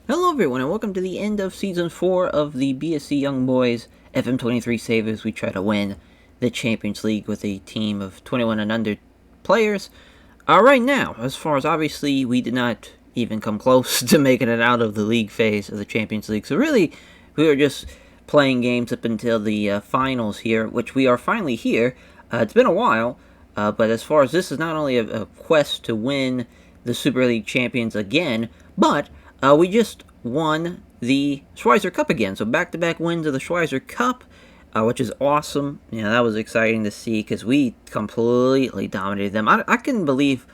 Hello everyone and welcome to the end of Season 4 of the BSC Young Boys FM23 Savers. We try to win the Champions League with a team of 21 and under players. Right now, as far as obviously we did not even come close to making it out of the league phase of the Champions League. So really, we were just playing games up until the finals here, which we are finally here. It's been a while, but as far as this is not only a quest to win the Super League champions again, but we just won the Schweizer Cup again. So back-to-back wins of the Schweizer Cup, which is awesome. That was exciting to see because we completely dominated them. I couldn't believe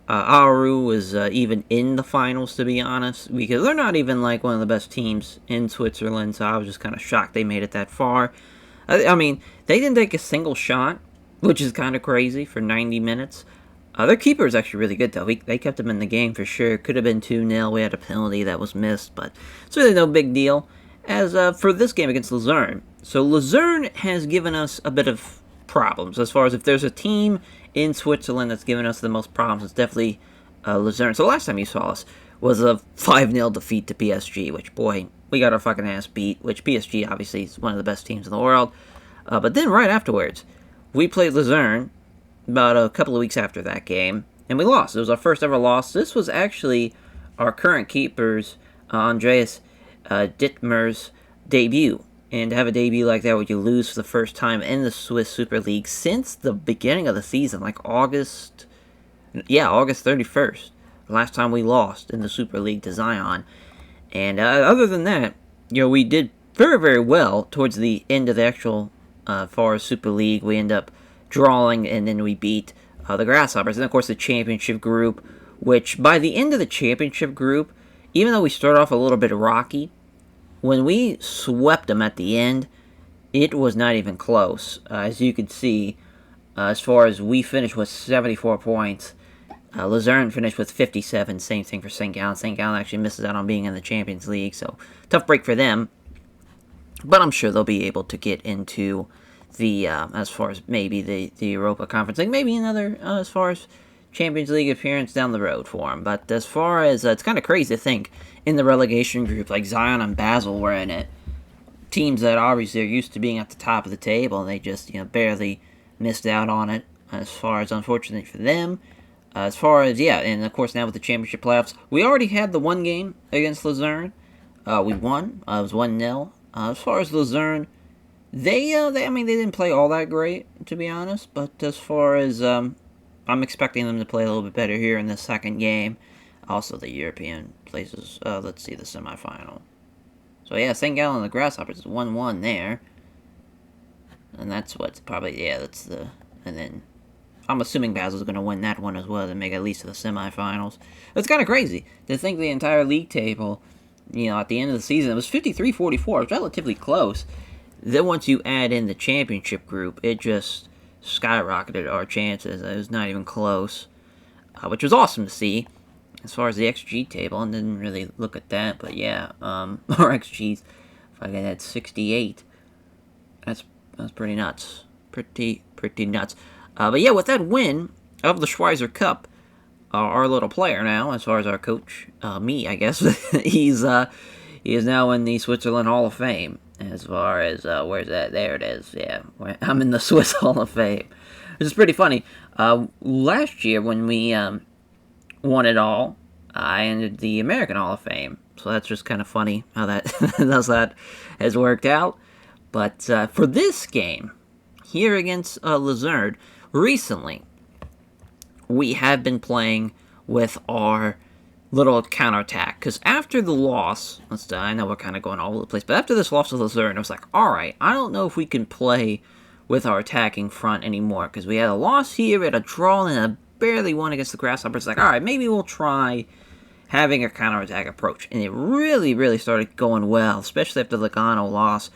Aru was even in the finals, to be honest, because they're not even like one of the best teams in Switzerland. So I was just kind of shocked they made it that far. I mean, they didn't take a single shot, which is kind of crazy for 90 minutes. Their keeper is actually really good, though. They kept him in the game for sure. Could have been 2-0. We had a penalty that was missed, but it's really no big deal. As for this game against Luzerne. So Luzerne has given us a bit of problems. As far as if there's a team in Switzerland that's given us the most problems, it's definitely Luzerne. So last time you saw us was a 5-0 defeat to PSG, which, boy, we got our fucking ass beat, which PSG obviously is one of the best teams in the world. But then right afterwards, we played Luzerne about a couple of weeks after that game, and we lost. It was our first ever loss. This was actually our current keeper's, Andreas Dittmer's debut. And to have a debut like that where you lose for the first time in the Swiss Super League since the beginning of the season, like August 31st, the last time we lost in the Super League to Zion. And other than that, we did very, very well towards the end of the actual far as Super League. We end up drawing, and then we beat the Grasshoppers. And, of course, the championship group, which by the end of the championship group, even though we started off a little bit rocky, when we swept them at the end, it was not even close. As you can see, as far as we finished with 74 points, Luzerne finished with 57, same thing for St. Gallen. St. Gallen actually misses out on being in the Champions League, so tough break for them. But I'm sure they'll be able to get into the as far as maybe the Europa Conference League, maybe another as far as Champions League appearance down the road for them. But as far as it's kind of crazy to think in the relegation group, like Zion and Basel were in it, teams that obviously are used to being at the top of the table, and they just barely missed out on it. As far as unfortunate for them, as far as and of course now with the championship playoffs, we already had the one game against Luzerne. We won. It was 1-0. As far as Luzerne, They didn't play all that great, to be honest, but as far as, I'm expecting them to play a little bit better here in the second game. Also, the European places, let's see, the semifinal. So, St. Gallen and the Grasshoppers is 1-1 there. And that's what's probably, and then I'm assuming Basel's going to win that one as well to make at least to the semifinals. It's kind of crazy to think the entire league table, at the end of the season, it was 53-44, it was relatively close. Then once you add in the championship group, it just skyrocketed our chances. It was not even close, which was awesome to see. As far as the XG table, I didn't really look at that, but our XG's fucking at 68. That's pretty nuts. Pretty nuts. But with that win of the Schweizer Cup, our little player now, as far as our coach, me, I guess, he is now in the Switzerland Hall of Fame. As far as, where's that? There it is, I'm in the Swiss Hall of Fame. Which is pretty funny. Last year, when we won it all, I entered the American Hall of Fame. So that's just kind of funny how that has worked out. But for this game, here against Luzerne, recently, we have been playing with our little counterattack, because after the loss, I know we're kind of going all over the place, but after this loss to Luzerne, I was like, alright, I don't know if we can play with our attacking front anymore, because we had a loss here, we had a draw, and a barely won against the Grasshoppers. Like, alright, maybe we'll try having a counterattack approach, and it really, really started going well, especially after the Lugano loss.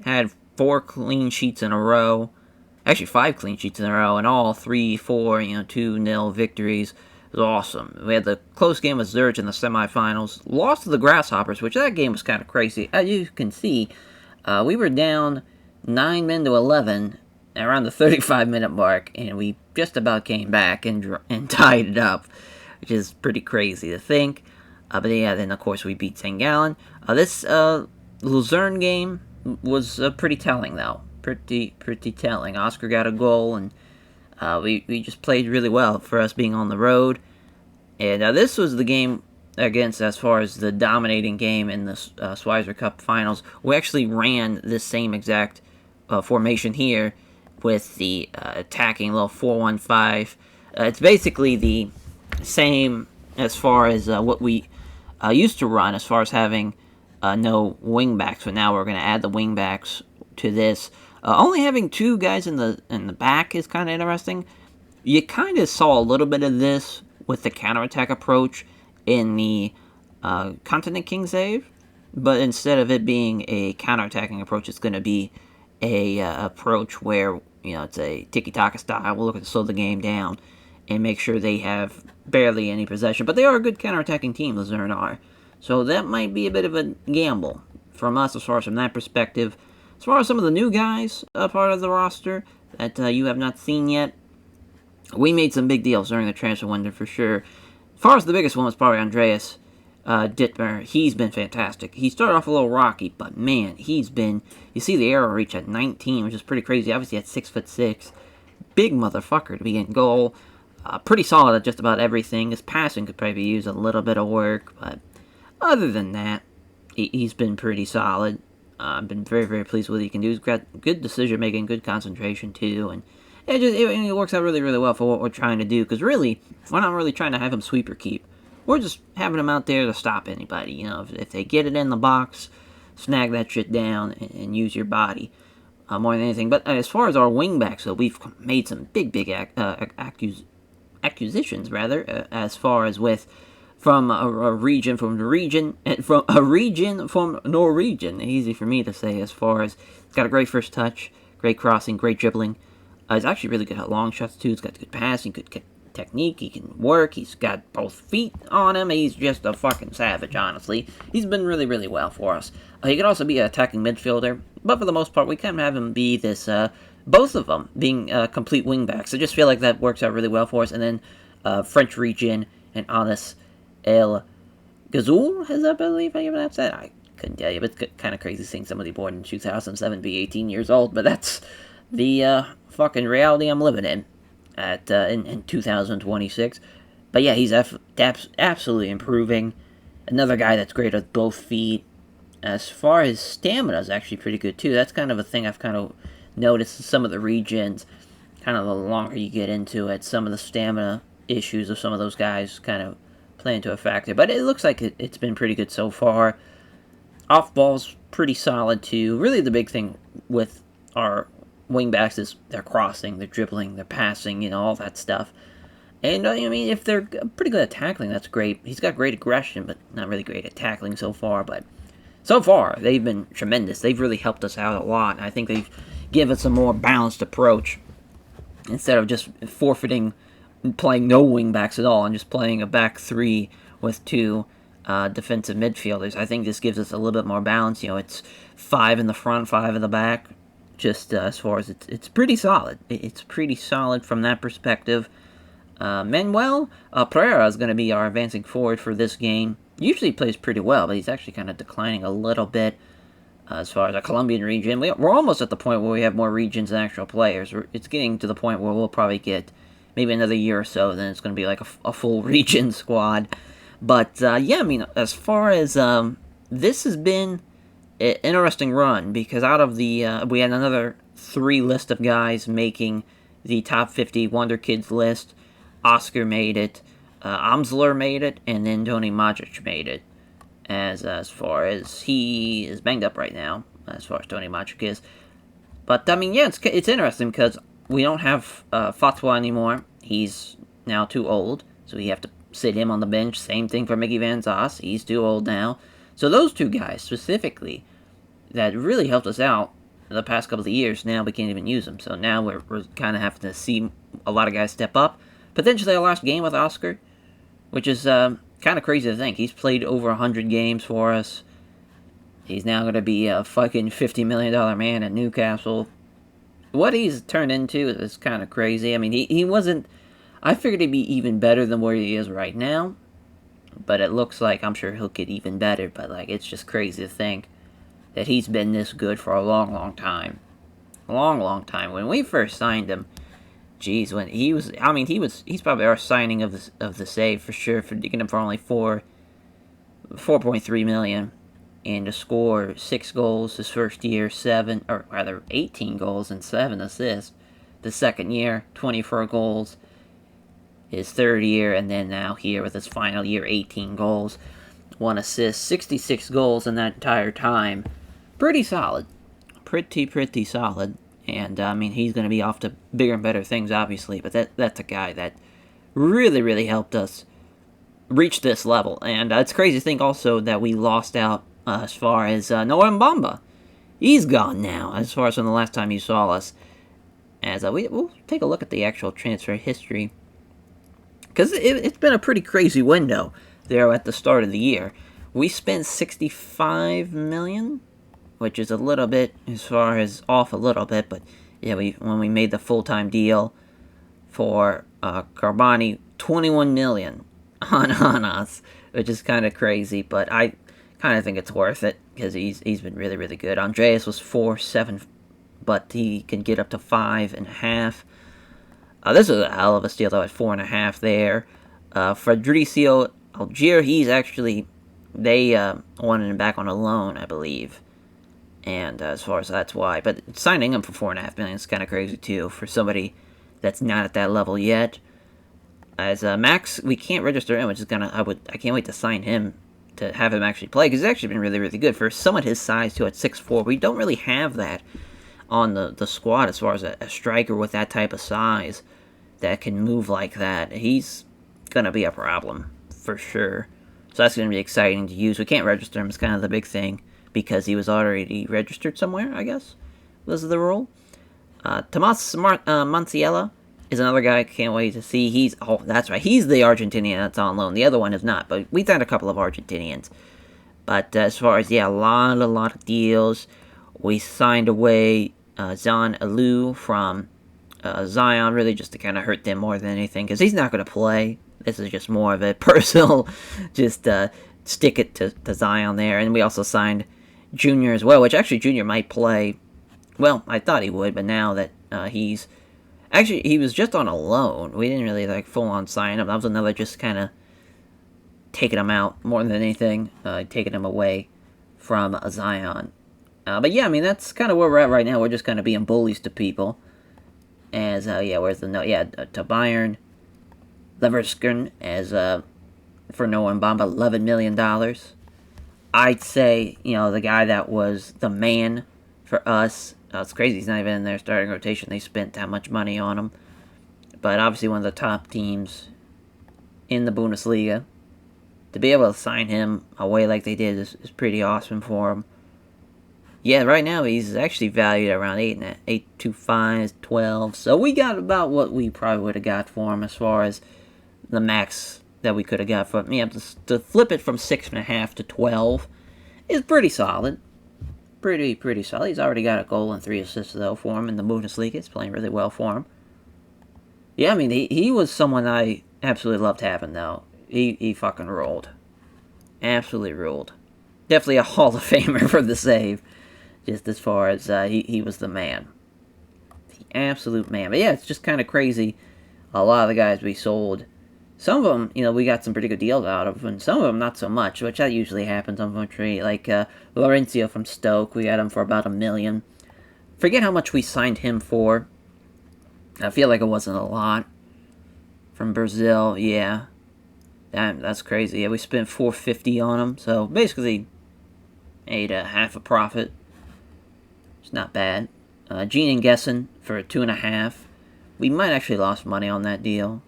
Had 4 clean sheets in a row, actually 5 clean sheets in a row, and all 3-4, 2-0 victories. It was awesome. We had the close game with Zurich in the semifinals. Lost to the Grasshoppers, which that game was kind of crazy. As you can see, we were down 9 men to 11 around the 35-minute mark, and we just about came back and tied it up, which is pretty crazy to think. But yeah, then of course we beat St. Gallen. This Luzerne game was pretty telling, though. Pretty telling. Oscar got a goal, and we just played really well for us being on the road. And this was the game against, as far as the dominating game in the Schweizer Cup finals. We actually ran this same exact formation here with the attacking little 4-1-5. It's basically the same as far as what we used to run, as far as having no wingbacks. But now we're going to add the wingbacks to this. Only having two guys in the back is kind of interesting. You kind of saw a little bit of this with the counterattack approach in the Continent King save, but instead of it being a counterattacking approach, it's going to be a approach where, it's a tiki-taka style. We're looking to slow the game down and make sure they have barely any possession. But they are a good counterattacking team, Luzerne are. So that might be a bit of a gamble from us as far as from that perspective. As far as some of the new guys part of the roster that you have not seen yet, we made some big deals during the transfer window for sure. As far as the biggest one was probably Andreas Dittmer. He's been fantastic. He started off a little rocky, but man, he's been... You see the arrow reach at 19, which is pretty crazy. Obviously at 6'6", big motherfucker to be getting goal. Pretty solid at just about everything. His passing could probably use a little bit of work, but other than that, he's been pretty solid. I've been very, very pleased with what he can do. He's got good decision making, good concentration too, and it works out really, really well for what we're trying to do. Because really, we're not really trying to have him sweep or keep. We're just having him out there to stop anybody. If they get it in the box, snag that shit down and use your body more than anything. But as far as our wingbacks, though, we've made some big acquisitions rather. As far as from a region from Norwegian. Easy for me to say. As far as it's got a great first touch, great crossing, great dribbling. He's actually really good at long shots too. He's got good passing, good technique. He can work. He's got both feet on him. He's just a fucking savage, honestly. He's been really, really well for us. He could also be an attacking midfielder, but for the most part, we kind of have him be this, both of them being complete wingbacks. I just feel like that works out really well for us. And then French region and Anis El Gazoul, I believe I even have said. I couldn't tell you, but it's kind of crazy seeing somebody born in 2007 be 18 years old, but that's the fucking reality I'm living in in 2026. But yeah, he's absolutely improving. Another guy that's great at both feet. As far as stamina is actually pretty good too. That's kind of a thing I've kind of noticed in some of the regions. Kind of the longer you get into it, some of the stamina issues of some of those guys kind of play into a factor. But it looks like it's been pretty good so far. Off ball's pretty solid too. Really the big thing with our wingbacks is their crossing, their dribbling, their passing, all that stuff. And, if they're pretty good at tackling, that's great. He's got great aggression, but not really great at tackling so far. But so far, they've been tremendous. They've really helped us out a lot. I think they've given us a more balanced approach instead of just forfeiting playing no wingbacks at all and just playing a back three with two defensive midfielders. I think this gives us a little bit more balance. It's 5 in the front, 5 in the back. Just as far as it's pretty solid. It's pretty solid from that perspective. Manuel Pereira is going to be our advancing forward for this game. Usually plays pretty well, but he's actually kind of declining a little bit as far as the Colombian region. We're almost at the point where we have more regions than actual players. It's getting to the point where we'll probably get maybe another year or so, then it's going to be like a full region squad. But yeah, as far as this has been an interesting run, because out of the we had another 3 list of guys making the top 50 Wonder Kids list. Oscar made it, Amsler made it, and then Tony Modric made it. As far as he is banged up right now, as far as Tony Modric is. But yeah, it's interesting because we don't have Fatwa anymore. He's now too old, so we have to sit him on the bench. Same thing for Mickey Van Zoss. He's too old now. So those 2 guys specifically that really helped us out in the past couple of years, now we can't even use them. So now we're kind of having to see a lot of guys step up. Potentially our last game with Oscar, which is kind of crazy to think. He's played over 100 games for us. He's now going to be a fucking $50 million man at Newcastle. What he's turned into is kind of crazy. He wasn't... I figured he'd be even better than where he is right now. but it looks like I'm sure he'll get even better. But like, it's just crazy to think that he's been this good for a long, long time. Long time. When we first signed him, geez, when he was, I mean, he's probably our signing of the save for sure, for getting him for only 4.3 million, and to score 6 goals his first year, 18 goals and 7 assists. The second year, 24 goals. His third year, and then now here with his final year, 18 goals, 1 assist, 66 goals in that entire time. Pretty solid. Pretty solid. And, I mean, he's going to be off to bigger and better things, obviously, but that's a guy that really helped us reach this level. And it's crazy to think also that we lost out as far as Noah Mbamba. He's gone now, as far as from the last time you saw us. As we'll take a look at the actual transfer history, because it's been a pretty crazy window there at the start of the year. We spent 65 million, which is a little bit, as far as off a little bit, but yeah, when we made the full-time deal for Carboni, 21 million on us, which is kind of crazy, but I kind of think it's worth it, because he's been really good. Andreas was 4.7, but he can get up to 5.5. This is a hell of a steal, though, at 4.5 there. Federicio Algier, they wanted him back on a loan, I believe. And as far as that's why. But signing him for 4.5 million is kind of crazy, too, for somebody that's not at that level yet. As Max, we can't register him, which is I can't wait to sign him, to have him actually play, because he's actually been really good. For someone his size, too, at 6'4", we don't really have that on the squad as far as a striker with that type of size that can move like that. He's going to be a problem, for sure. So that's going to be exciting to use. We can't register him, it's kind of the big thing, because he was already registered somewhere, I guess, was the rule. Tomas Manciella is another guy I can't wait to see. That's right, he's the Argentinian that's on loan. The other one is not, but we've done a couple of Argentinians. But as far as, a lot of deals. We signed away Zan Alou from Zion, really just to kind of hurt them more than anything, because he's not going to play. This is just more of a personal, just stick it to Zion there. And we also signed Junior as well, which actually Junior might play. Well, I thought he would, but now that he was just on a loan. We didn't really full-on sign him. That was another just kind of taking him out more than anything, taking him away from Zion. But yeah, I mean, that's kind of where we're at right now. We're just kind of being bullies to people. As, where's the note? Yeah, to Bayern Leverkusen as, for Noah Mbamba, $11 million. I'd say, the guy that was the man for us, it's crazy, he's not even in their starting rotation. They spent that much money on him. But obviously one of the top teams in the Bundesliga. To be able to sign him away like they did is pretty awesome for him. Yeah, right now he's actually valued around 8.25, 12. So we got about what we probably would have got for him as far as the max that we could have got for him. Yeah, to flip it from 6.5 to 12 is pretty solid. Pretty solid. He's already got a goal and 3 assists, though, for him in the Bundesliga. It's playing really well for him. Yeah, I mean, he was someone I absolutely loved having, though. He fucking rolled. Absolutely rolled. Definitely a Hall of Famer for the save. Just as far as he was the man. The absolute man. But yeah, it's just kind of crazy. A lot of the guys we sold, some of them, we got some pretty good deals out of, and some of them not so much, which that usually happens, unfortunately. Like Laurencio from Stoke, we got him for about $1 million. Forget how much we signed him for. I feel like it wasn't a lot. From Brazil, yeah. That's crazy. Yeah, we spent $450 on him, so basically made half a profit. It's not bad. Gene Gessen for 2.5. We might actually lost money on that deal.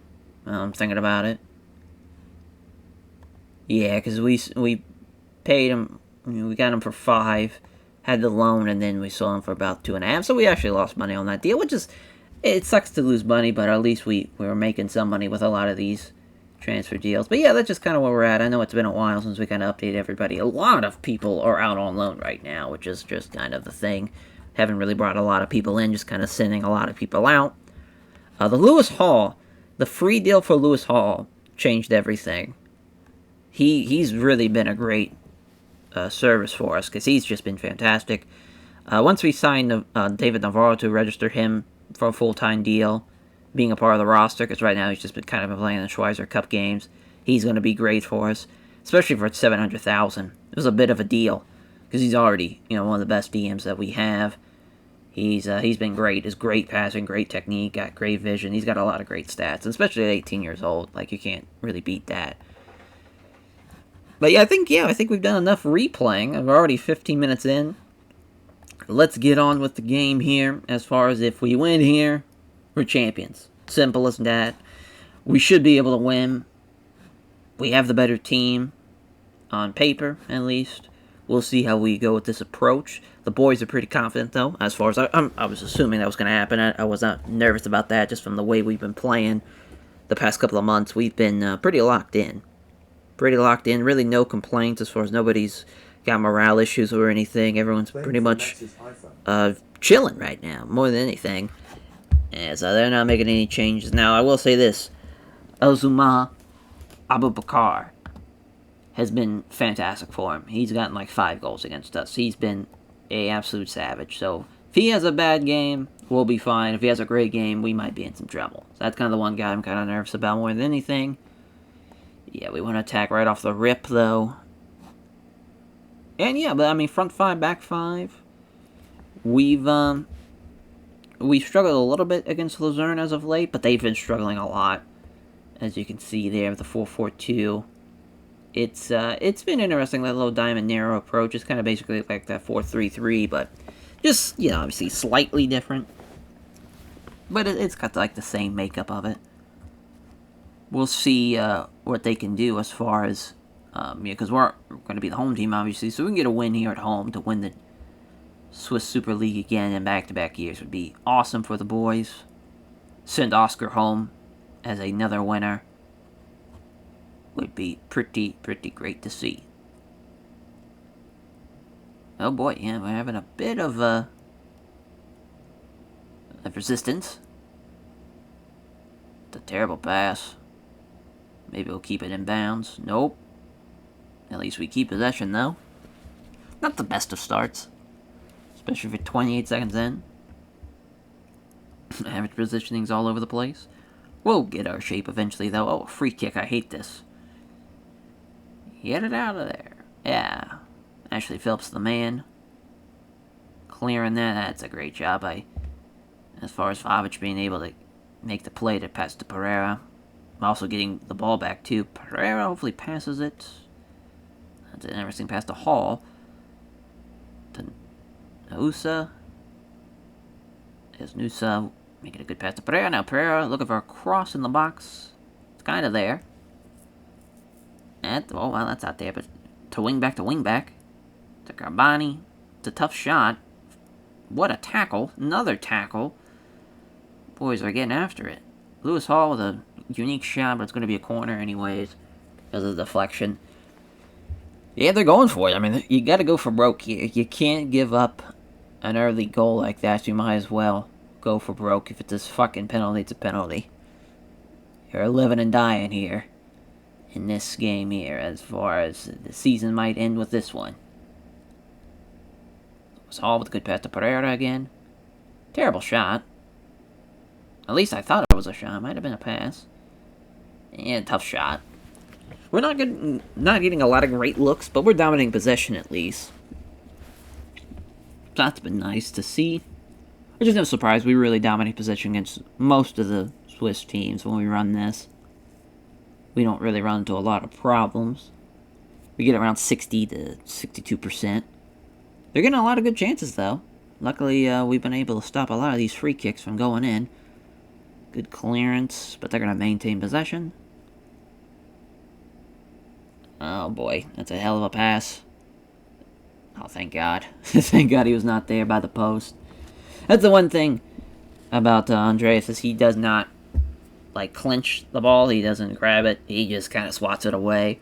I'm thinking about it. Yeah, because we paid him. We got him for 5. Had the loan, and then we sold him for about 2.5. So we actually lost money on that deal, which is, it sucks to lose money, but at least we were making some money with a lot of these transfer deals. But yeah, that's just kind of where we're at. I know it's been a while since we kind of updated everybody. A lot of people are out on loan right now, which is just kind of the thing. Haven't really brought a lot of people in, just kind of sending a lot of people out. The Lewis Hall, the free deal for Lewis Hall changed everything. he's really been a great service for us because he's just been fantastic. Once we signed David Navarro to register him for a full-time deal, being a part of the roster, because right now he's just been kind of playing the Schweizer Cup games, he's going to be great for us, especially for $700,000. It was a bit of a deal because he's already one of the best DMs that we have. He's been great. His great passing, great technique, got great vision. He's got a lot of great stats, especially at 18 years old. Like, you can't really beat that. But yeah, I think we've done enough replaying. We're already 15 minutes in. Let's get on with the game here. As far as if we win here, we're champions. Simple as that. We should be able to win. We have the better team, on paper at least. We'll see how we go with this approach. The boys are pretty confident, though, as far as I was assuming that was going to happen. I was not nervous about that, just from the way we've been playing the past couple of months. We've been pretty locked in. Really no complaints as far as nobody's got morale issues or anything. Everyone's pretty much chilling right now, more than anything. And so they're not making any changes. Now, I will say this. Elzuma Abubakar has been fantastic for him. He's gotten like 5 goals against us. He's been an absolute savage. So if he has a bad game, we'll be fine. If he has a great game, we might be in some trouble. So that's kind of the one guy I'm kind of nervous about more than anything. Yeah, we want to attack right off the rip, though. And yeah, but I mean, front 5, back 5. We've struggled a little bit against Luzerne as of late, but they've been struggling a lot. As you can see there, the 4-4-2. It's been interesting, that little diamond narrow approach. It's kind of basically like that 4-3-3, but just, obviously slightly different. But it's got like the same makeup of it. We'll see what they can do as far as, because we're going to be the home team, obviously, so we can get a win here at home to win the Swiss Super League again in back-to-back years would be awesome for the boys. Send Oscar home as another winner would be pretty great to see. Oh boy, yeah, we're having a bit of resistance. It's a terrible pass. Maybe we'll keep it in bounds. Nope. At least we keep possession, though. Not the best of starts. Especially for 28 seconds in. Average positioning's all over the place. We'll get our shape eventually, though. Oh, free kick. I hate this. Get it out of there. Yeah. Ashley Phillips, the man. Clearing that. That's a great job. As far as Vavic being able to make the play to pass to Pereira. Also getting the ball back, too. Pereira hopefully passes it. That's an interesting pass to Hall. To Nusa. There's Nusa making a good pass to Pereira. Now Pereira looking for a cross in the box. It's kind of there. Oh, well, that's out there. But to wing back. To Carbani. It's a tough shot. What a tackle. Another tackle. Boys are getting after it. Lewis Hall with a unique shot, but it's going to be a corner anyways because of the deflection. Yeah, they're going for it. I mean, you got to go for broke. You can't give up an early goal like that. You might as well go for broke. If it's a fucking penalty, it's a penalty. You're living and dying here in this game here, as far as the season might end with this one. Lewis Hall with a good pass to Pereira again. Terrible shot. At least I thought it was a shot. It might have been a pass. Yeah, tough shot. We're not getting a lot of great looks, but we're dominating possession at least. That's been nice to see. Which is no surprise. We really dominate possession against most of the Swiss teams when we run this. We don't really run into a lot of problems. We get around 60 to 62%. They're getting a lot of good chances, though. Luckily, we've been able to stop a lot of these free kicks from going in. Good clearance, but they're going to maintain possession. Oh boy, that's a hell of a pass. Oh, thank God. Thank God he was not there by the post. That's the one thing about Andreas, is he does not, clinch the ball. He doesn't grab it. He just kind of swats it away.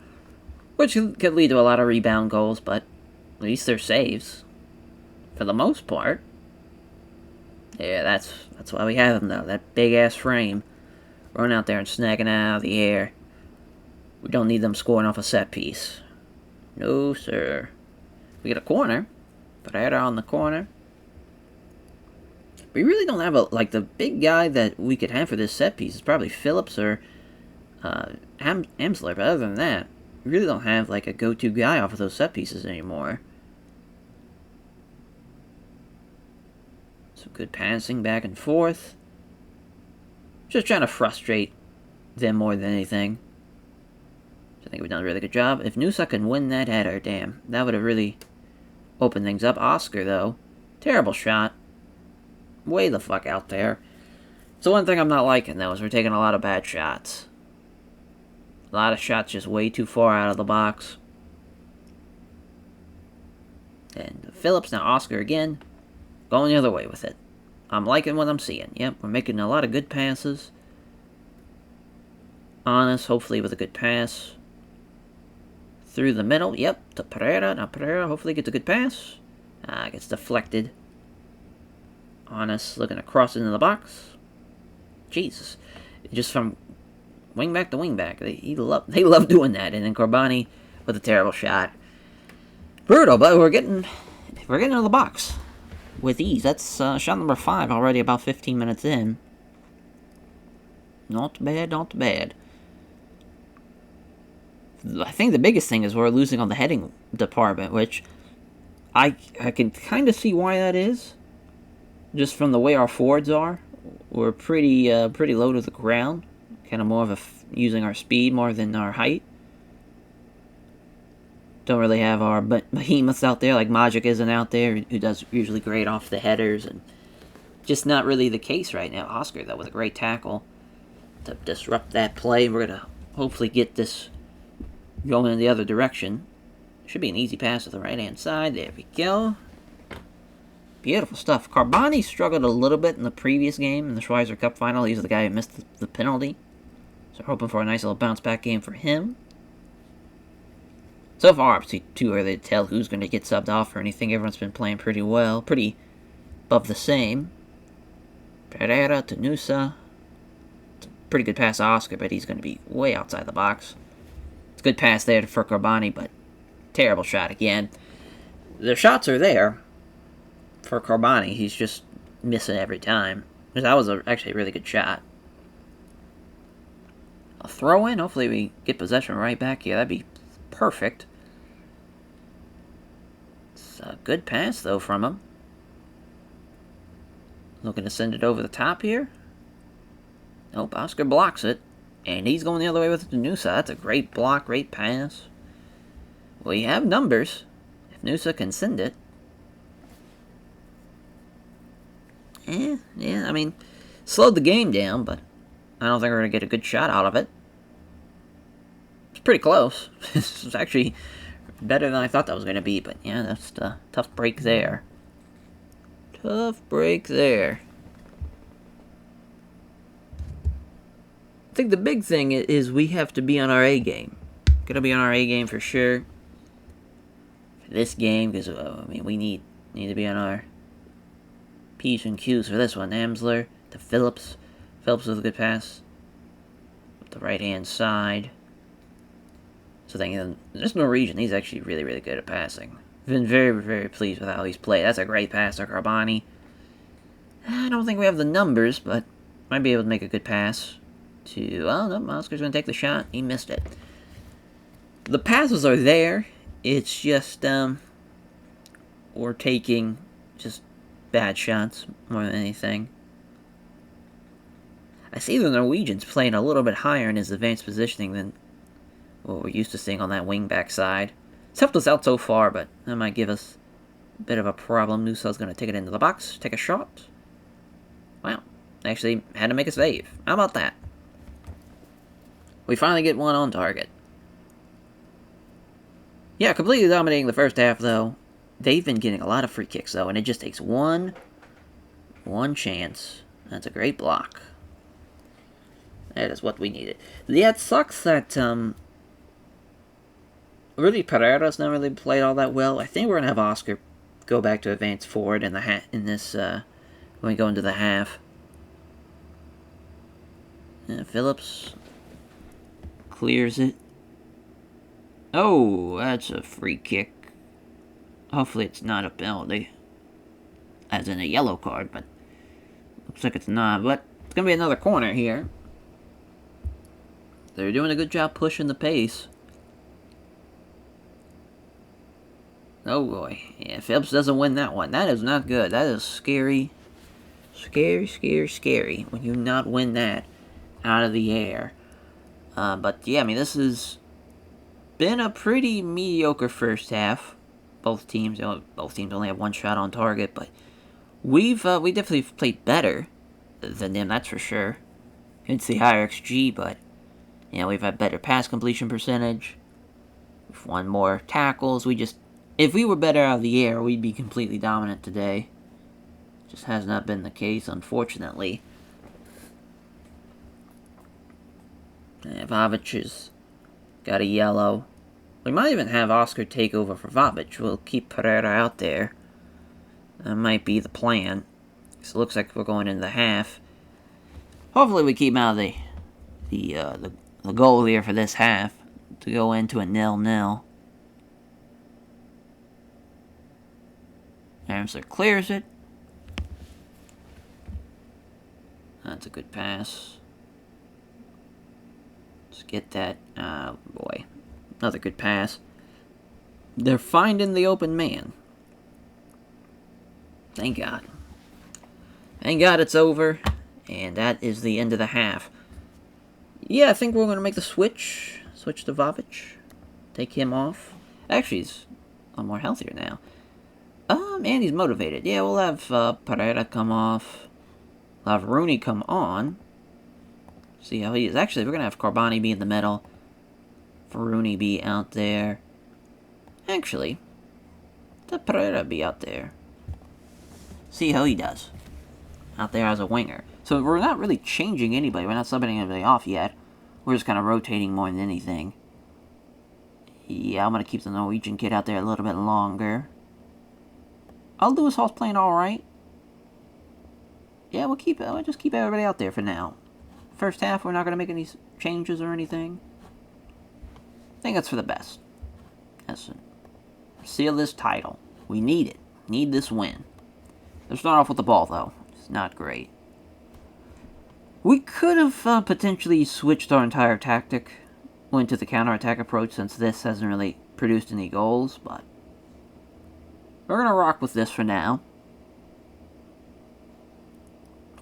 Which could lead to a lot of rebound goals, but at least they're saves. For the most part. Yeah, that's why we have him, though. That big-ass frame. Running out there and snagging it out of the air. We don't need them scoring off a set piece. No, sir. We get a corner. Pereira on the corner. We really don't have like the big guy that we could have for this set piece is probably Phillips or Amsler. But other than that, we really don't have like a go-to guy off of those set pieces anymore. Some good passing back and forth. Just trying to frustrate them more than anything. I think we've done a really good job. If Nusa can win that header, damn, that would have really opened things up. Oscar, though, terrible shot. Way the fuck out there. So one thing I'm not liking, though, is we're taking a lot of bad shots. A lot of shots just way too far out of the box. And Phillips, now Oscar again, going the other way with it. I'm liking what I'm seeing. Yep, we're making a lot of good passes. Honest, hopefully with a good pass. Through the middle, yep, to Pereira. Now Pereira hopefully gets a good pass. Gets deflected. Honest looking across into the box. Jesus. Just from wingback to wingback. They love doing that. And then Corbani with a terrible shot. Brutal, but we're getting into the box with ease. That's shot number 5 already, about 15 minutes in. Not bad, not bad. I think the biggest thing is we're losing on the heading department, which I can kind of see why that is. Just from the way our forwards are. We're pretty low to the ground. Kind of more of using our speed more than our height. Don't really have our behemoths out there like Magic isn't out there, who does usually great off the headers, and just not really the case right now. Oscar, though, with a great tackle to disrupt that play. We're going to hopefully get this going in the other direction. Should be an easy pass to the right-hand side. There we go. Beautiful stuff. Carboni struggled a little bit in the previous game in the Schweizer Cup final. He's the guy who missed the penalty. So hoping for a nice little bounce-back game for him. So far, obviously, too early to tell who's going to get subbed off or anything. Everyone's been playing pretty well. Pretty above the same. Pereira to Nusa. It's a pretty good pass to Oscar, but he's going to be way outside the box. It's a good pass there for Carboni, but terrible shot again. The shots are there for Carboni. He's just missing every time. That was actually a really good shot. A throw in. Hopefully we get possession right back here. That'd be perfect. It's a good pass, though, from him. Looking to send it over the top here. Nope, Oscar blocks it. And he's going the other way with it to Nusa. That's a great block, great pass. We have numbers. If Nusa can send it. Yeah, I mean, slowed the game down, but I don't think we're going to get a good shot out of it. It's pretty close. It's actually better than I thought that was going to be, but yeah, that's a tough break there. Tough break there. I think the big thing is we have to be on our A game. Gonna be on our A game for sure. For this game, because I mean we need to be on our P's and Q's for this one. Amsler to Phillips. Phillips with a good pass. With the right hand side. So thinking this Norwegian, he's actually really, really good at passing. Been very, very pleased with how he's played. That's a great pass to Carboni. I don't think we have the numbers, but might be able to make a good pass to... Oh, no, Oscar's going to take the shot. He missed it. The passes are there. It's just, we're taking just bad shots more than anything. I see the Norwegian's playing a little bit higher in his advanced positioning than what we're used to seeing on that wing-back side. It's helped us out so far, but that might give us a bit of a problem. Nusa's going to take it into the box, take a shot. Wow, actually had to make a save. How about that? We finally get one on target. Yeah, completely dominating the first half, though. They've been getting a lot of free kicks, though, and it just takes one chance. That's a great block. That is what we needed. Yeah, it sucks that, really, Pereira's not really played all that well. I think we're going to have Oscar go back to advance forward in this, when we go into the half. Phillips clears it. Oh, that's a free kick. Hopefully it's not a penalty. As in a yellow card, but looks like it's not. But it's going to be another corner here. They're doing a good job pushing the pace. Oh boy. Yeah, Phillips doesn't win that one. That is not good. That is scary. Scary, scary, scary when you not win that out of the air. But yeah, I mean, this has been a pretty mediocre first half. Both teams only have one shot on target, but we definitely played better than them, that's for sure. It's the higher XG, but we've had better pass completion percentage. We've won more tackles. If we were better out of the air, we'd be completely dominant today. Just has not been the case, unfortunately. Vavic has got a yellow. We might even have Oscar take over for Vavic. We'll keep Pereira out there. That might be the plan. So it looks like we're going into the half. Hopefully we keep out of the goal here for this half to go into a 0-0. Amster clears it. That's a good pass. Let's get that. Boy. Another good pass. They're finding the open man. Thank God. Thank God it's over. And that is the end of the half. Yeah, I think we're going to make the switch. Switch to Vavic. Take him off. Actually, he's a lot more healthier now. And he's motivated. Yeah, we'll have Pereira come off. We'll have Rooney come on. See how he is. Actually, we're going to have Carboni be in the middle. Rooney be out there. Actually, let Pereira be out there. See how he does. Out there as a winger. So we're not really changing anybody. We're not subbing anybody off yet. We're just kind of rotating more than anything. Yeah, I'm going to keep the Norwegian kid out there a little bit longer. Lewis Hall's playing alright. Yeah, we'll just keep everybody out there for now. First half, we're not going to make any changes or anything. I think that's for the best. Seal this title. We need it. Need this win. Let's start off with the ball, though. It's not great. We could have potentially switched our entire tactic. Went to the counter-attack approach since this hasn't really produced any goals, but we're going to rock with this for now.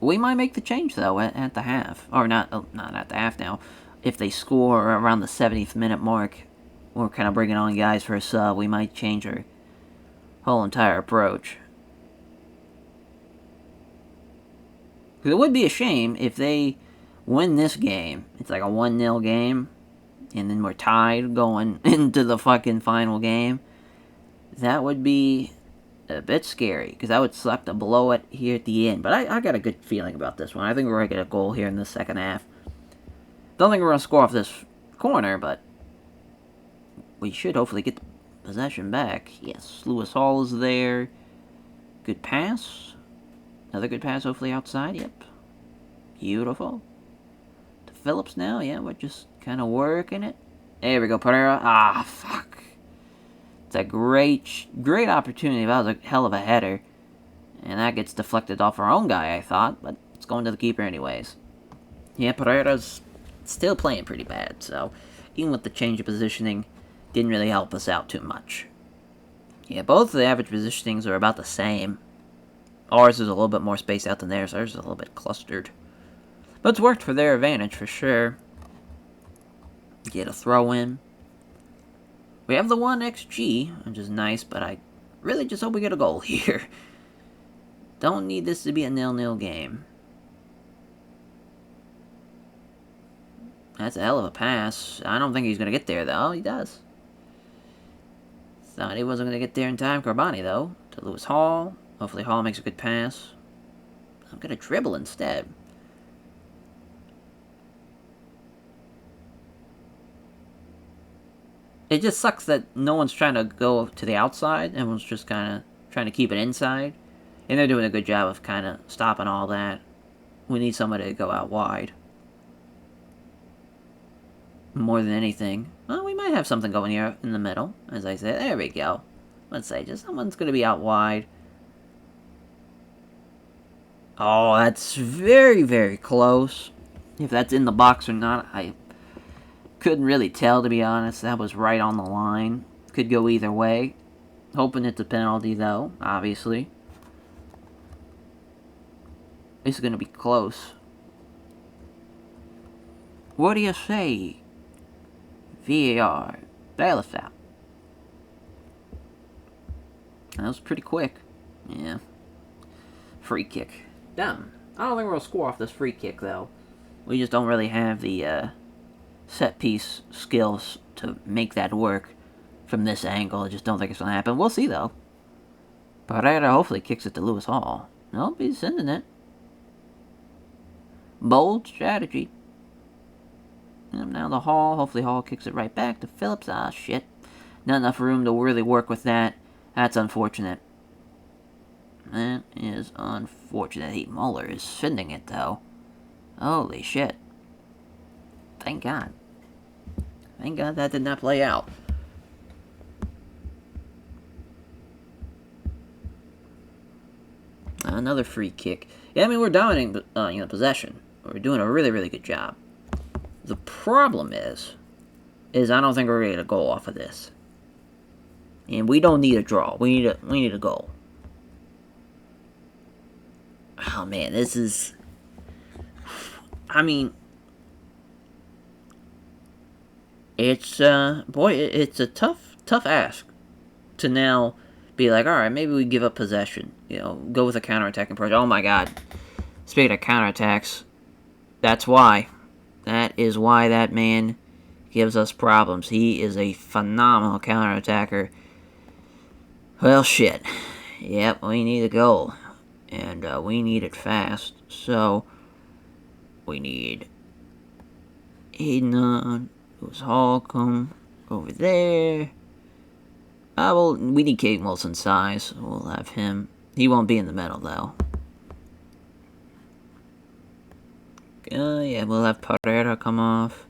We might make the change, though, at the half. Or not at the half now. If they score around the 70th minute mark, we're kind of bringing on guys for a sub. We might change our whole entire approach. Because it would be a shame if they win this game. It's like a 1-0 game. And then we're tied going into the fucking final game. That would be a bit scary. Because that would suck to blow it here at the end. But I got a good feeling about this one. I think we're going to get a goal here in the second half. Don't think we're going to score off this corner, but we should hopefully get the possession back. Yes, Lewis Hall is there. Good pass. Another good pass, hopefully outside. Yep. Beautiful. To Phillips now. Yeah, we're just kind of working it. There we go, Pereira. Ah, fuck. It's a great opportunity. That was a hell of a header. And that gets deflected off our own guy, I thought. But it's going to the keeper anyways. Yeah, Pereira's still playing pretty bad. So, even with the change of positioning, didn't really help us out too much. Yeah, both of the average positionings are about the same. Ours is a little bit more spaced out than theirs. Ours is a little bit clustered. But it's worked for their advantage, for sure. Get a throw in. We have the 1 XG, which is nice, but I really just hope we get a goal here. Don't need this to be a 0-0 game. That's a hell of a pass. I don't think he's going to get there, though. He does. Thought he wasn't going to get there in time. Carboni, though, to Lewis Hall. Hopefully Hall makes a good pass. I'm going to dribble instead. It just sucks that no one's trying to go to the outside. Everyone's just kind of trying to keep it inside. And they're doing a good job of kind of stopping all that. We need somebody to go out wide. more than anything. Well, we might have something going here in the middle, as I said. There we go. Let's say just someone's going to be out wide. Oh, that's very, very close. If that's in the box or not, I couldn't really tell, to be honest. That was right on the line. Could go either way. Hoping it's a penalty, though, obviously. This is going to be close. What do you say? VAR. Bail us out. That was pretty quick. Yeah. Free kick. Dumb. I don't think we're going to score off this free kick, though. We just don't really have the set-piece skills to make that work from this angle. I just don't think it's going to happen. We'll see, though. Pereira hopefully kicks it to Lewis Hall. Nope, he's sending it. Bold strategy. And now the Hall. Hopefully Hall kicks it right back to Phillips. Ah, shit. Not enough room to really work with that. That's unfortunate. That is unfortunate. Muller is sending it, though. Holy shit. Thank God. Thank God that did not play out. Another free kick. Yeah, I mean, we're dominating possession. We're doing a really, really good job. The problem is I don't think we're going to get a goal off of this. And we don't need a draw. We need a goal. Oh, man, this is... I mean... It's, it's a tough ask to now be like, alright, maybe we give up possession. You know, go with a counterattacking approach. Oh, my God. Speaking of counterattacks, that's why. That is why that man gives us problems. He is a phenomenal counterattacker. Well, shit. Yep, we need a goal. And we need it fast. So, we need Aiden Lewis Hall come over there. Well, we need Kate Wilson's size. We'll have him. He won't be in the middle, though. Yeah, we'll have Pereira come off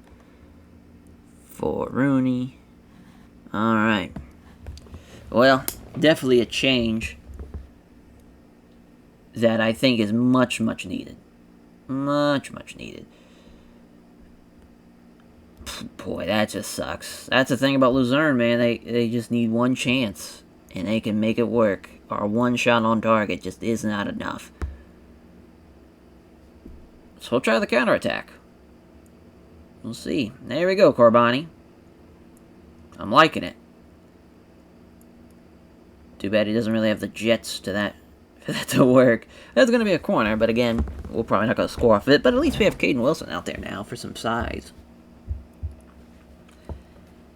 for Rooney. Alright. Well, definitely a change that I think is much, much needed. Much, much needed. Boy, that just sucks. That's the thing about Luzerne, man. They just need one chance, and they can make it work. Our one shot on target just is not enough. So we'll try the counterattack. We'll see. There we go, Corbani. I'm liking it. Too bad he doesn't really have the jets to that for that to work. That's going to be a corner, but again, we're probably not going to score off it. But at least we have Caden Wilson out there now for some size.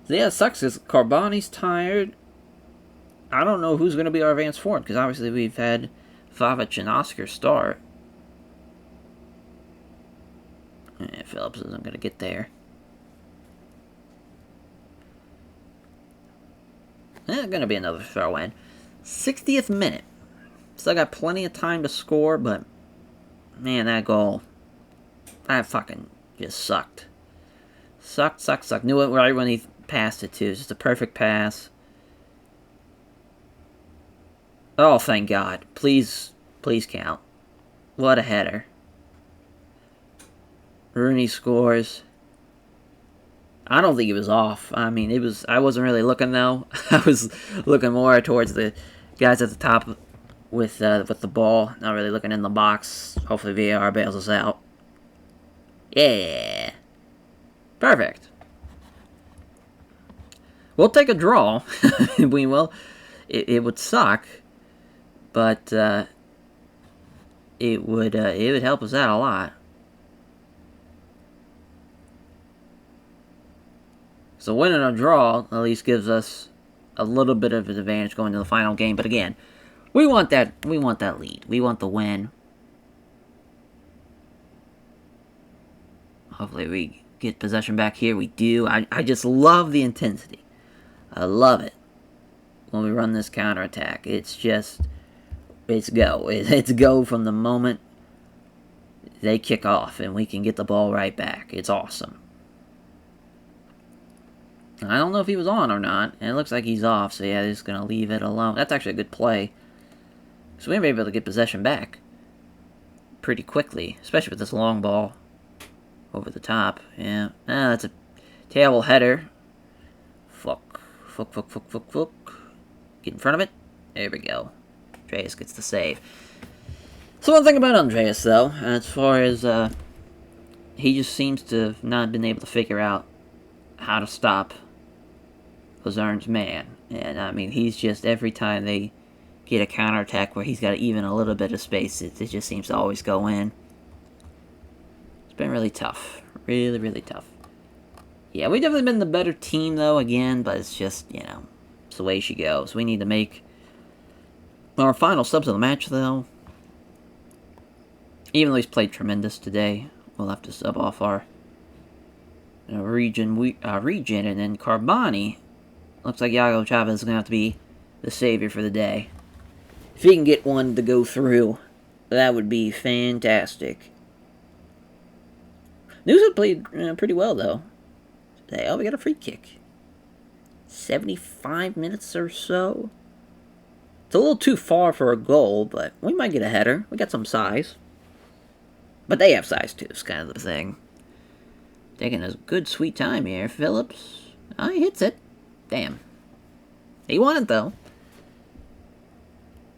So yeah, it sucks because Corbani's tired. I don't know who's going to be our advanced forward, because obviously we've had Vavic and Oscar start. Yeah, Phillips isn't going to get there. Going to be another throw-in. 60th minute. Still got plenty of time to score, but man, that goal, that fucking just sucked. Sucked. Knew it right when he passed it, too. It's just a perfect pass. Oh, thank God. Please count. What a header. Rooney scores. I don't think he was off. I mean, I wasn't really looking, though. I was looking more towards the guys at the top with the ball. Not really looking in the box. Hopefully VAR bails us out. Yeah. Perfect. We'll take a draw. We will. It would suck, but it would help us out a lot. So winning a draw at least gives us a little bit of an advantage going to the final game. But again, we want that lead. We want the win. Hopefully we get possession back here. We do. I just love the intensity. I love it when we run this counterattack. It's go. It's go from the moment they kick off, and we can get the ball right back. It's awesome. I don't know if he was on or not, and it looks like he's off, so yeah, they're just going to leave it alone. That's actually a good play. So we may be able to get possession back pretty quickly, especially with this long ball over the top. Yeah, that's a terrible header. Fuck. Get in front of it. There we go. Andreas gets the save. So one thing about Andreas, though, as far as, he just seems to have not been able to figure out how to stop Lazarne's man. And, I mean, he's just, every time they get a counterattack where he's got even a little bit of space, it just seems to always go in. It's been really tough. Really, really tough. Yeah, we've definitely been the better team, though, again, but it's just, you know, it's the way she goes. We need to make our final subs of the match, though. Even though he's played tremendous today, we'll have to sub off our region, and then Carboni. Looks like Yago Chavez is going to have to be the savior for the day. If he can get one to go through, that would be fantastic. Nusa played pretty well, though. Oh, we got a free kick. 75 minutes or so. It's a little too far for a goal, but we might get a header. We got some size. But they have size, too. It's kind of the thing. Taking a good sweet time here. Phillips. Oh, he hits it. Damn. He won it, though.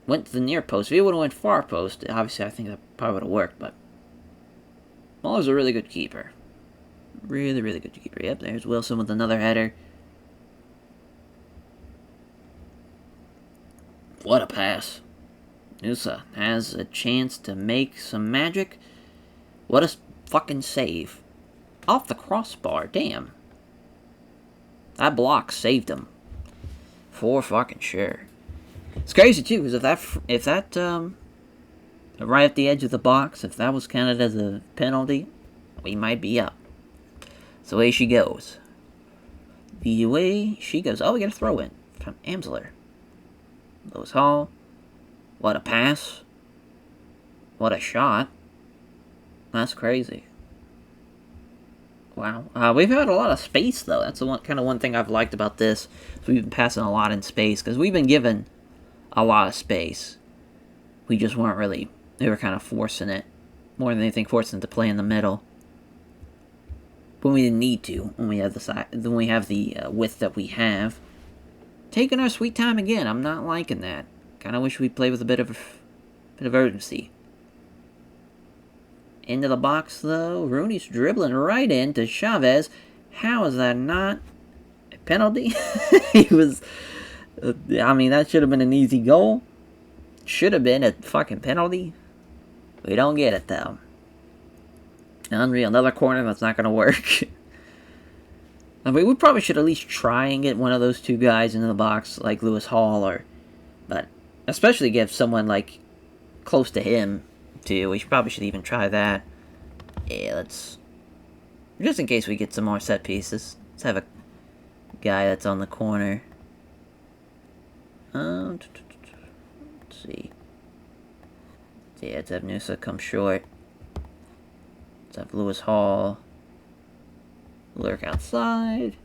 Went to the near post. If he would have went far post, obviously I think that probably would have worked, but Muller's a really good keeper. Really, really good keeper. Yep, there's Wilson with another header. What a pass. Nusa has a chance to make some magic. What a fucking save. Off the crossbar, damn. That block saved him. For fucking sure. It's crazy too, because if that right at the edge of the box, if that was counted as a penalty, we might be up. It's the way she goes. The way she goes. Oh, we got a throw in from Amsler. Lewis Hall. What a pass. What a shot. That's crazy. Wow. We've had a lot of space, though. That's the one thing I've liked about this. So we've been passing a lot in space, because we've been given a lot of space. We just weren't really... They were kind of forcing it. More than anything, forcing it to play in the middle. When we didn't need to. When we have the width that we have. Taking our sweet time again. I'm not liking that. Kind of wish we played with a bit of urgency. Into the box, though. Rooney's dribbling right into Chavez. How is that not a penalty? He was... I mean, that should have been an easy goal. Should have been a fucking penalty. We don't get it, though. Unreal. Another corner that's not going to work. I mean, we probably should at least try and get one of those two guys into the box, like Lewis Hall, but especially give someone, like, close to him, too. We probably should even try that. Yeah, let's... Just in case we get some more set pieces. Let's have a guy that's on the corner. Let's see. Yeah, let's have Nusa come short. Let's have Lewis Hall lurk outside.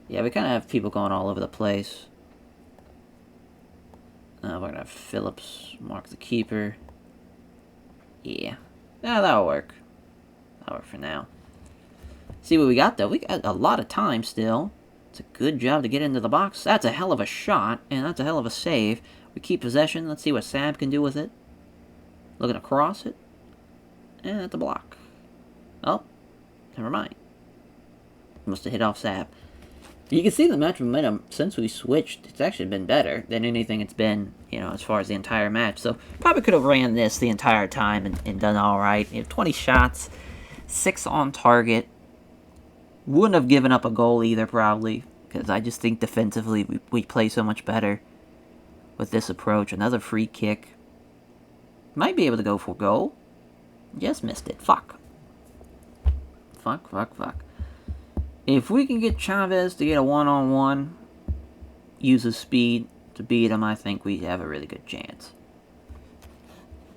Yeah, we kind of have people going all over the place. We're going to have Phillips mark the keeper. Yeah. That'll work. That'll work for now. See what we got, though. We got a lot of time still. It's a good job to get into the box. That's a hell of a shot, and that's a hell of a save. We keep possession. Let's see what Sab can do with it. Looking across it. And that's a block. Oh, never mind. Must have hit off Sab. You can see the match momentum since we switched. It's actually been better than anything it's been, as far as the entire match. So, probably could have ran this the entire time and done alright. 20 shots, 6 on target. Wouldn't have given up a goal either, probably. Because I just think defensively we play so much better with this approach. Another free kick. Might be able to go for a goal. Just missed it. Fuck. If we can get Chavez to get a one-on-one, use his speed to beat him, I think we have a really good chance.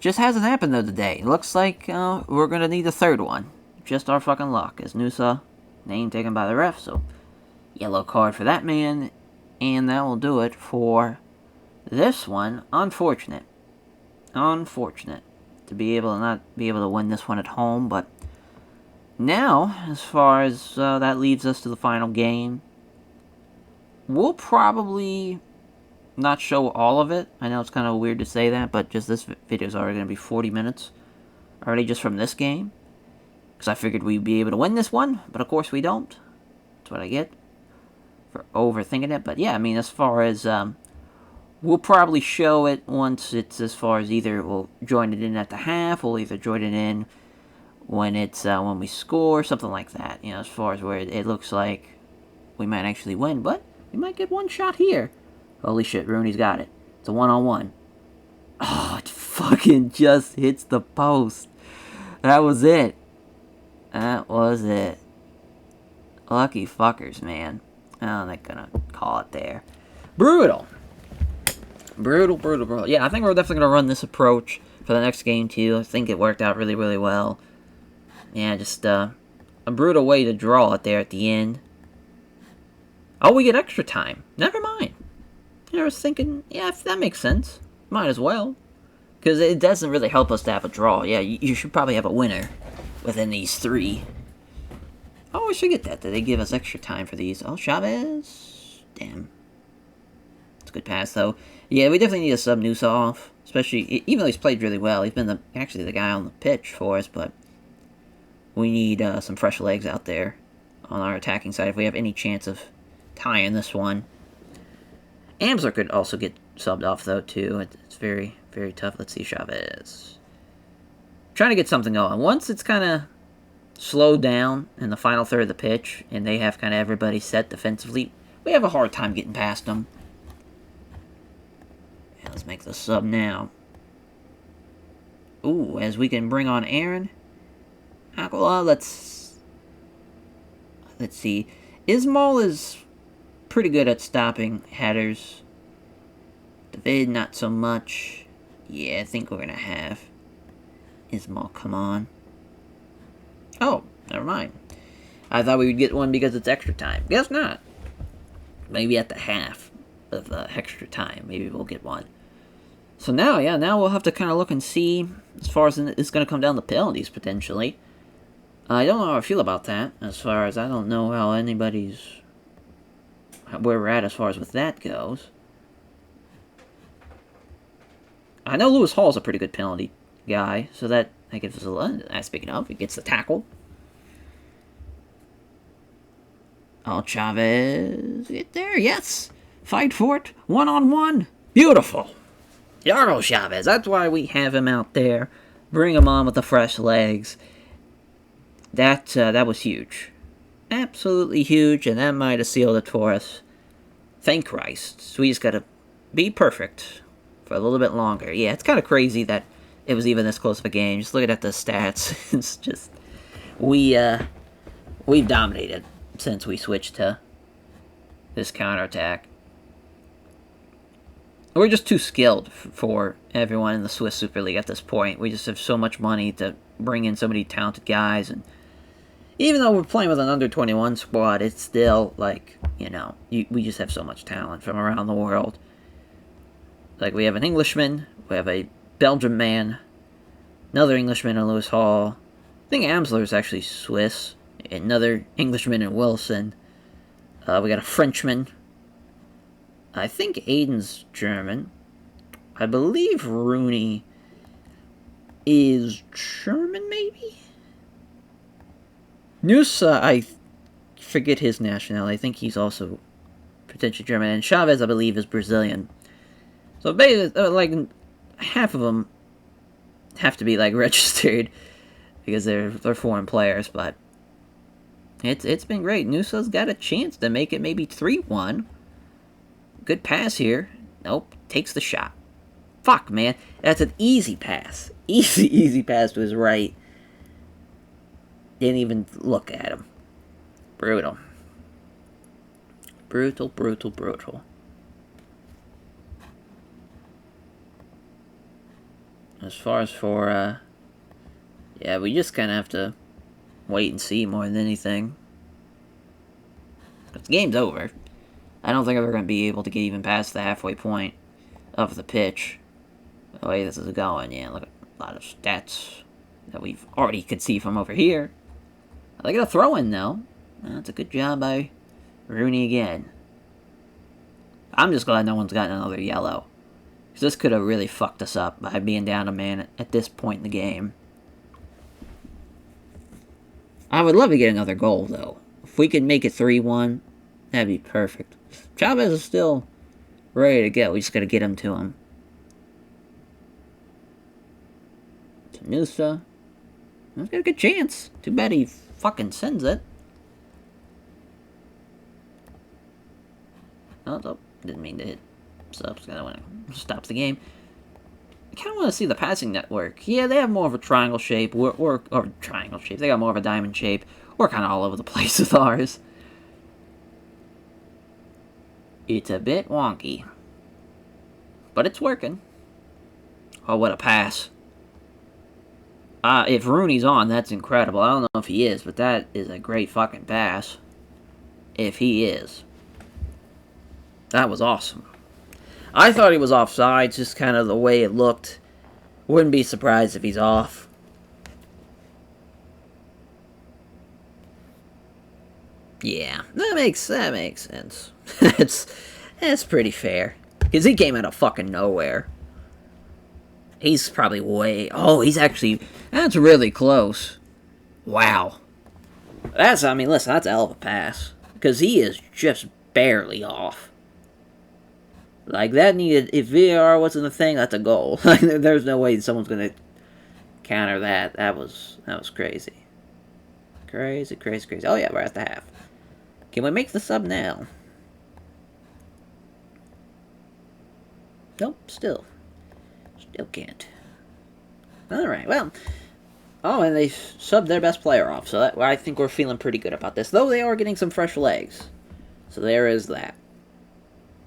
Just hasn't happened, though, today. Looks like we're going to need a third one. Just our fucking luck, as Nusa, name taken by the ref, so Yellow card for that man. And that will do it for this one. Unfortunate. Unfortunate to be able to not be able to win this one at home, but now, as far as that leads us to the final game, we'll probably not show all of it. I know it's kind of weird to say that, but just this video is already going to be 40 minutes already just from this game, because I figured we'd be able to win this one, but of course we don't. That's what I get for overthinking it. But yeah, I mean, as far as we'll probably show it once it's as far as either we'll join it in at the half, we'll either join it in when it's when we score, something like that. You know, as far as where it looks like we might actually win, but we might get one shot here. Holy shit, Rooney's got it. It's a one-on-one. Oh, it fucking just hits the post. That was it. That was it. Lucky fuckers, man. Oh, they're gonna call it there. Brutal. Brutal, brutal, brutal. Yeah, I think we're definitely gonna run this approach for the next game, too. I think it worked out really, really well. Yeah, just a brutal way to draw it there at the end. Oh, we get extra time. Never mind. I was thinking, yeah, if that makes sense. Might as well. Because it doesn't really help us to have a draw. Yeah, you should probably have a winner within these three. I always forget that they give us extra time for these. Oh, Chavez. Damn. It's a good pass, though. Yeah, we definitely need to sub Noosa off. Especially, even though he's played really well. He's been actually the guy on the pitch for us, but we need some fresh legs out there on our attacking side if we have any chance of tying this one. Amsler could also get subbed off, though, too. It's very, very tough. Let's see, Chavez. Trying to get something going. Once it's kind of slowed down in the final third of the pitch, and they have kind of everybody set defensively, we have a hard time getting past them. Yeah, let's make the sub now. Ooh, as we can bring on Aaron. Aquila, let's see. Ismail is pretty good at stopping headers. David, not so much. Yeah, I think we're going to have Ismail come on. Oh, never mind. I thought we would get one because it's extra time. Guess not. Maybe at the half of extra time. Maybe we'll get one. So now, yeah, now we'll have to kind of look and see as far as it's going to come down to penalties, potentially. I don't know how I feel about that, as far as I don't know how anybody's where we're at as far as with that goes. I know Lewis Hall's a pretty good penalty guy, so that gives us a lot. Speaking of, he gets the tackle. Oh, Chavez, get there, yes. Fight for it, one-on-one. Beautiful. Yargo Chavez, that's why we have him out there. Bring him on with the fresh legs. That was huge. Absolutely huge, and that might have sealed it for us. Thank Christ. So we just gotta be perfect for a little bit longer. Yeah, it's kind of crazy that it was even this close of a game. Just looking at the stats, it's just we've dominated since we switched to this counterattack. We're just too skilled for everyone in the Swiss Super League at this point. We just have so much money to bring in so many talented guys, and even though we're playing with an under-21 squad, it's still, like, you know, we just have so much talent from around the world. Like, we have an Englishman, we have a Belgian man, another Englishman in Lewis Hall. I think Amsler is actually Swiss. Another Englishman in Wilson. We got a Frenchman. I think Aiden's German. I believe Rooney is German, maybe? Noosa, I forget his nationality. I think he's also potentially German. And Chavez, I believe, is Brazilian. So, basically, like, half of them have to be, like, registered because they're foreign players. But it's been great. Noosa's got a chance to make it maybe 3-1. Good pass here. Nope. Takes the shot. Fuck, man. That's an easy pass. Easy pass to his right. Didn't even look at him. Brutal. Brutal, brutal, brutal. As far as for, yeah, we just kind of have to wait and see more than anything. The game's over. I don't think we're going to be able to get even past the halfway point of the pitch. The way this is going, yeah, look at a lot of stats that we've already could see from over here. I like the throw-in, though. That's a good job by Rooney again. I'm just glad no one's gotten another yellow. Because this could have really fucked us up by being down a man at this point in the game. I would love to get another goal, though. If we could make it 3-1, that'd be perfect. Chavez is still ready to go. We just gotta get him to him. Tanusa. He's got a good chance. Too bad he fucking sends it. Oh, didn't mean to hit subs. Stops the game. I kind of want to see the passing network. Yeah, they have more of a triangle shape. Or triangle shape. They got more of a diamond shape. We're kind of all over the place with ours. It's a bit wonky. But it's working. Oh, what a pass. If Rooney's on, that's incredible. I don't know if he is, but that is a great fucking pass. If he is. That was awesome. I thought he was offside, just kind of the way it looked. Wouldn't be surprised if he's off. Yeah, that makes sense. That's pretty fair. Because he came out of fucking nowhere. He's probably way... Oh, he's actually... That's really close. Wow. Listen, that's a hell of a pass. Because he is just barely off. Like, that needed... If VAR wasn't a thing, that's a goal. There's no way someone's going to counter that. That was crazy. Crazy. Oh, yeah, we're at the half. Can we make the sub now? Nope, still can't. Alright, well. Oh, and they subbed their best player off, so I think we're feeling pretty good about this. Though they are getting some fresh legs. So there is that.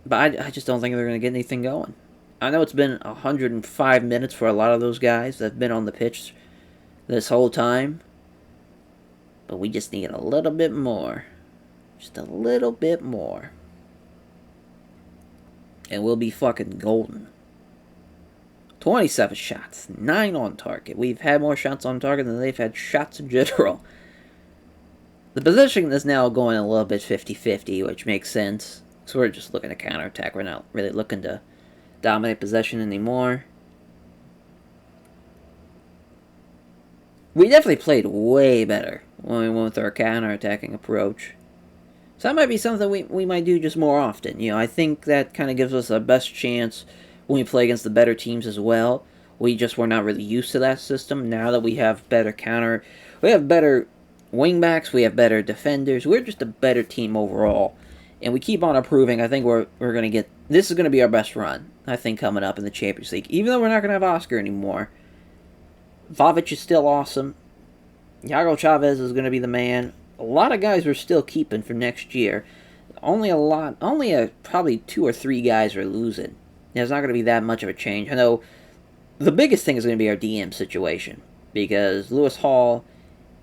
But I just don't think they're going to get anything going. I know it's been 105 minutes for a lot of those guys that have been on the pitch this whole time. But we just need a little bit more. Just a little bit more. And we'll be fucking golden. 27 shots. 9 on target. We've had more shots on target than they've had shots in general. The positioning is now going a little bit 50-50, which makes sense. So we're just looking to counterattack. We're not really looking to dominate possession anymore. We definitely played way better when we went with our counterattacking approach. So that might be something we might do just more often. You know, I think that kind of gives us the best chance when we play against the better teams as well. We just were not really used to that system. Now that we have better we have better wingbacks, we have better defenders. We're just a better team overall. And we keep on improving. I think we're going to get... This is going to be our best run, I think, coming up in the Champions League. Even though we're not going to have Oscar anymore. Vavic is still awesome. Yago Chavez is going to be the man. A lot of guys we're still keeping for next year. Probably 2 or 3 guys are losing. There's not going to be that much of a change. I know the biggest thing is going to be our DM situation. Because Lewis Hall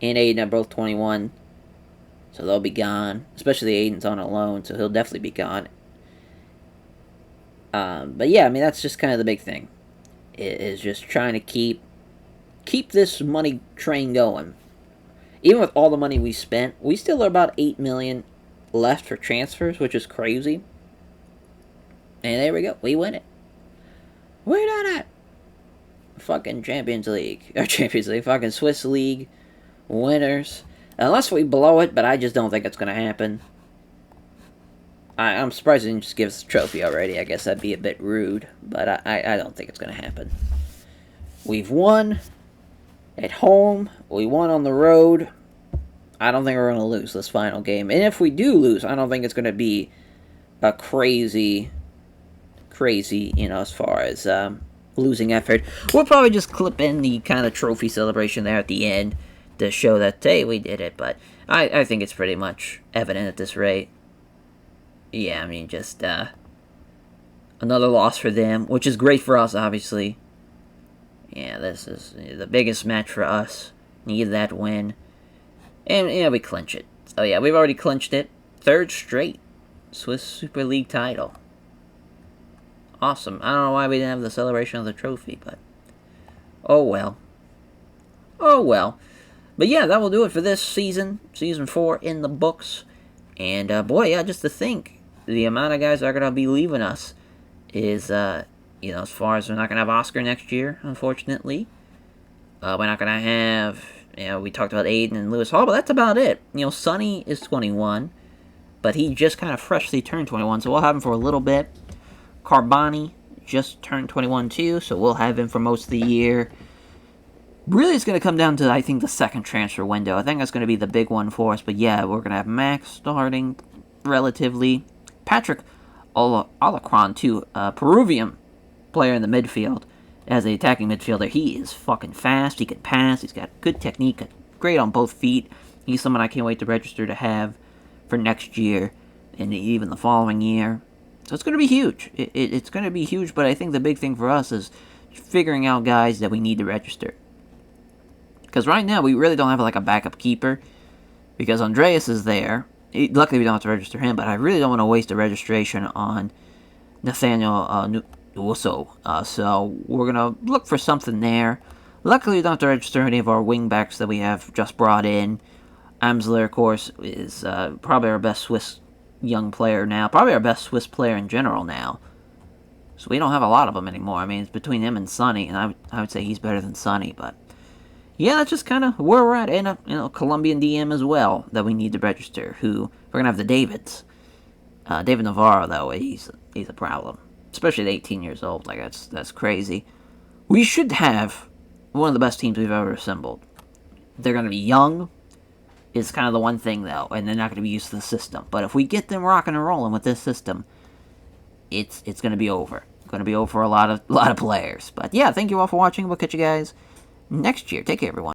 and Aiden are both 21. So they'll be gone. Especially Aiden's on a loan, so he'll definitely be gone. But yeah, that's just kind of the big thing. It is just trying to keep this money train going. Even with all the money we spent, we still are about 8 million left for transfers, which is crazy. And there we go. We win it. We done it. Fucking Champions League. Or Champions League. Fucking Swiss League winners. Unless we blow it, but I just don't think it's going to happen. I'm surprised they didn't just give us the trophy already. I guess that'd be a bit rude. But I don't think it's going to happen. We've won at home. We won on the road. I don't think we're going to lose this final game. And if we do lose, I don't think it's going to be a crazy, as far as losing effort. We'll probably just clip in the kind of trophy celebration there at the end to show that, hey, we did it. But I think it's pretty much evident at this rate. Yeah, just another loss for them, which is great for us, obviously. Yeah, this is the biggest match for us. Need that win. And, we clinch it. So, yeah, we've already clinched it. third straight Swiss Super League title. Awesome. I don't know why we didn't have the celebration of the trophy, but oh well. Oh well. But yeah, that will do it for this season. Season 4 in the books. And boy, yeah, just to think, the amount of guys that are going to be leaving us is, as far as we're not going to have Oscar next year, unfortunately. We're not going to have, we talked about Aiden and Lewis Hall, but that's about it. Sonny is 21, but he just kind of freshly turned 21, so we'll have him for a little bit. Carboni just turned 21 too, so we'll have him for most of the year. Really, it's going to come down to, I think, the second transfer window. I think that's going to be the big one for us. But yeah, we're going to have Max starting relatively. Patrick Alacron, too, Peruvian player in the midfield. As an attacking midfielder, he is fucking fast. He can pass. He's got good technique. Great on both feet. He's someone I can't wait to register to have for next year and even the following year. So it's going to be huge. It's going to be huge, but I think the big thing for us is figuring out guys that we need to register. Because right now, we really don't have like a backup keeper. Because Andreas is there. Luckily, we don't have to register him. But I really don't want to waste a registration on Nathaniel Nuoso. So we're going to look for something there. Luckily, we don't have to register any of our wingbacks that we have just brought in. Amsler, of course, is probably our best Swiss young player now. Probably our best Swiss player in general now. So we don't have a lot of them anymore. I mean, it's between him and Sonny. And I would say he's better than Sonny, but yeah, that's just kind of where we're at. And a Colombian DM as well that we need to register. Who we're gonna have the Davids. David Navarro, though, he's a problem, especially at 18 years old. Like that's crazy. We should have one of the best teams we've ever assembled. They're gonna be young. Is kind of the one thing though, and they're not gonna be used to the system. But if we get them rocking and rolling with this system, it's gonna be over. It's gonna be over for a lot of players. But yeah, thank you all for watching. We'll catch you guys next year. Take care, everyone.